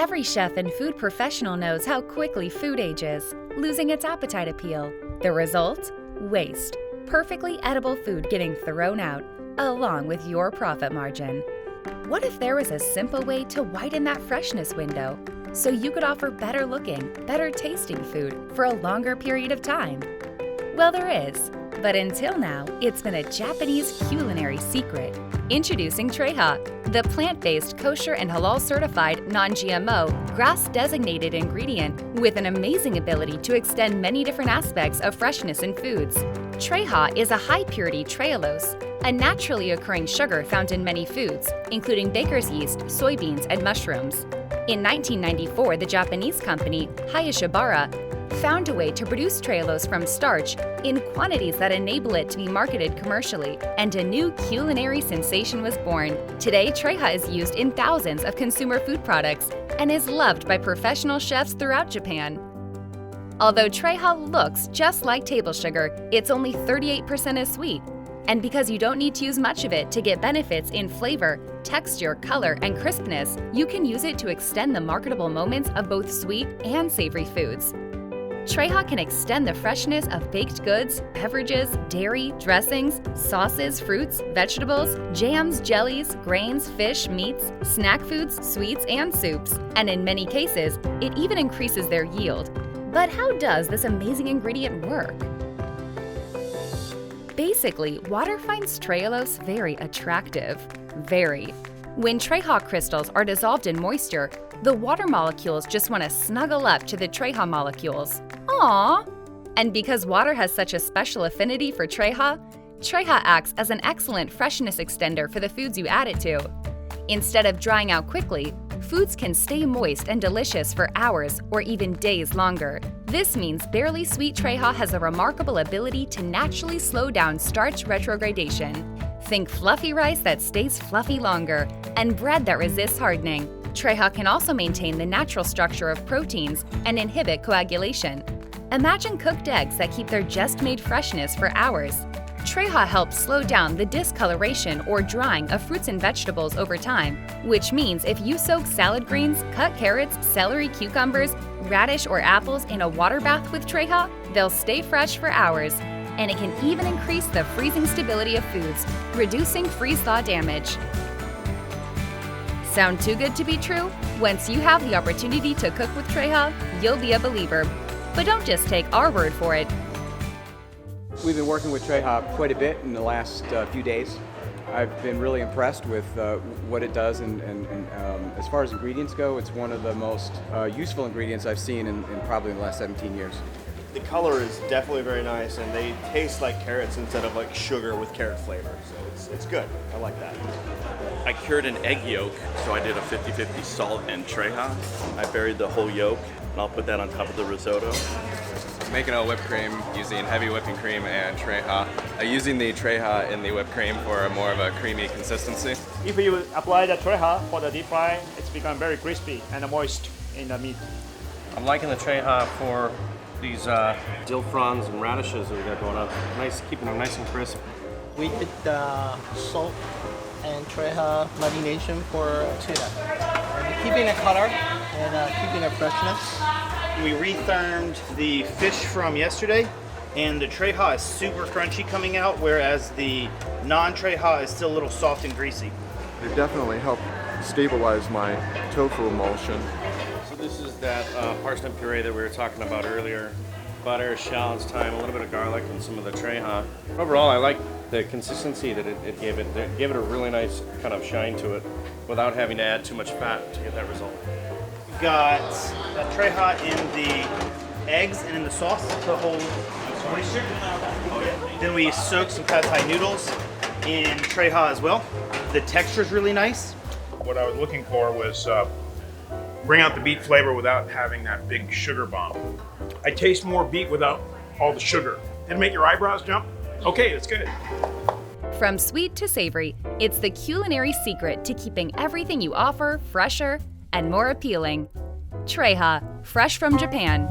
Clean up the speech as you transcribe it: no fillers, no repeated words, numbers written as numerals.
Every chef and food professional knows how quickly food ages, losing its appetite appeal. The result? Waste. Perfectly edible food getting thrown out, along with your profit margin. What if there was a simple way to widen that freshness window so you could offer better looking, better tasting food for a longer period of time? Well, there is, but until now, it's been a Japanese culinary secret. Introducing TREHA, the plant-based, kosher and halal certified, non-GMO, GRAS-designated ingredient with an amazing ability to extend many different aspects of freshness in foods. TREHA is a high-purity trehalose, a naturally occurring sugar found in many foods, including baker's yeast, soybeans, and mushrooms. In 1994, the Japanese company Hayashibara found a way to produce trehalose from starch in quantities that enable it to be marketed commercially, and a new culinary sensation was born. Today, TREHA is used in thousands of consumer food products and is loved by professional chefs throughout Japan. Although TREHA looks just like table sugar, it's only 38% as sweet. And because you don't need to use much of it to get benefits in flavor, texture, color, and crispness, you can use it to extend the marketable moments of both sweet and savory foods. TREHA can extend the freshness of baked goods, beverages, dairy, dressings, sauces, fruits, vegetables, jams, jellies, grains, fish, meats, snack foods, sweets, and soups. And in many cases, it even increases their yield. But how does this amazing ingredient work? Basically, water finds trehalose very attractive. Very. When TREHA crystals are dissolved in moisture, the water molecules just want to snuggle up to the TREHA molecules. Aww! And because water has such a special affinity for TREHA, TREHA acts as an excellent freshness extender for the foods you add it to. Instead of drying out quickly, foods can stay moist and delicious for hours or even days longer. This means barely sweet TREHA has a remarkable ability to naturally slow down starch retrogradation. Think fluffy rice that stays fluffy longer, and bread that resists hardening. TREHA can also maintain the natural structure of proteins and inhibit coagulation. Imagine cooked eggs that keep their just-made freshness for hours. TREHA helps slow down the discoloration or drying of fruits and vegetables over time, which means if you soak salad greens, cut carrots, celery, cucumbers, radish, or apples in a water bath with TREHA, they'll stay fresh for hours. And it can even increase the freezing stability of foods, reducing freeze-thaw damage. Sound too good to be true? Once you have the opportunity to cook with TREHA, you'll be a believer. But don't just take our word for it. We've been working with TREHA quite a bit in the last few days. I've been really impressed with what it does, and as far as ingredients go, it's one of the most useful ingredients I've seen in probably the last 17 years. The color is definitely very nice, and they taste like carrots instead of like sugar with carrot flavor, so it's good. I like that. I cured an egg yolk, so I did a 50-50 salt and TREHA. I buried the whole yolk, and I'll put that on top of the risotto. Making a whipped cream using heavy whipping cream and TREHA. Using the TREHA in the whipped cream for more of a creamy consistency. If you apply the TREHA for the deep fry, it's become very crispy and moist in the meat. I'm liking the TREHA for these dill fronds and radishes that we got going on. Nice, keeping them nice and crisp. We did the salt and TREHA marination for tuna. And keeping the color and keeping the freshness. We rethermed the fish from yesterday, and the TREHA is super crunchy coming out, whereas the non-TREHA is still a little soft and greasy. They definitely help stabilize my tofu emulsion. So this is that parsnip puree that we were talking about earlier. Butter, shallots, thyme, a little bit of garlic, and some of the TREHA. Overall, I like the consistency that it gave it. It gave it a really nice kind of shine to it without having to add too much fat to get that result. Got the TREHA in the eggs and in the sauce to hold moisture. Then we soaked some pad thai noodles in TREHA as well. The texture is really nice. What I was looking for was bring out the beet flavor without having that big sugar bomb. I taste more beet without all the sugar. Did it make your eyebrows jump? Okay, that's good. From sweet to savory, it's the culinary secret to keeping everything you offer fresher and more appealing. TREHA, fresh from Japan.